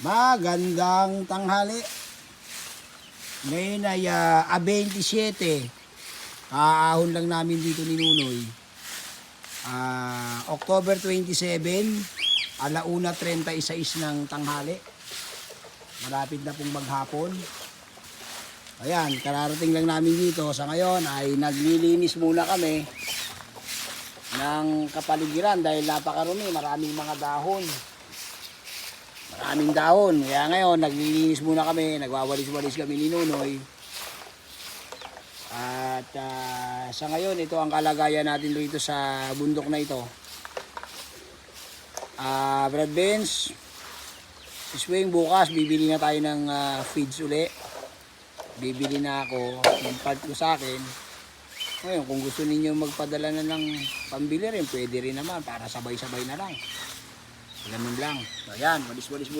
Magandang tanghali. Ngayon ay 27. Kaahon lang namin dito ni Nunoy. October 27, 1:36 ng tanghali. Malapit na pong maghapon. Ayan, kararating lang namin dito. Sa ngayon ay naglilinis muna kami ng kapaligiran dahil napakarumi, maraming mga dahon. Maraming dahon. Kaya ngayon, naglilinis muna kami. Nagwawalis-walis kami ni Nunoy. At sa ngayon, ito ang kalagayan natin dito sa bundok na ito. Brad Benz, Swing, bukas, bibili na tayo ng feeds uli. Bibili na ako. Yung part ko sa akin. Ngayon, kung gusto ninyo magpadala na ng pambili rin, pwede rin naman para sabay-sabay na lang. Ganun lang. Ayan, walis-walis muna.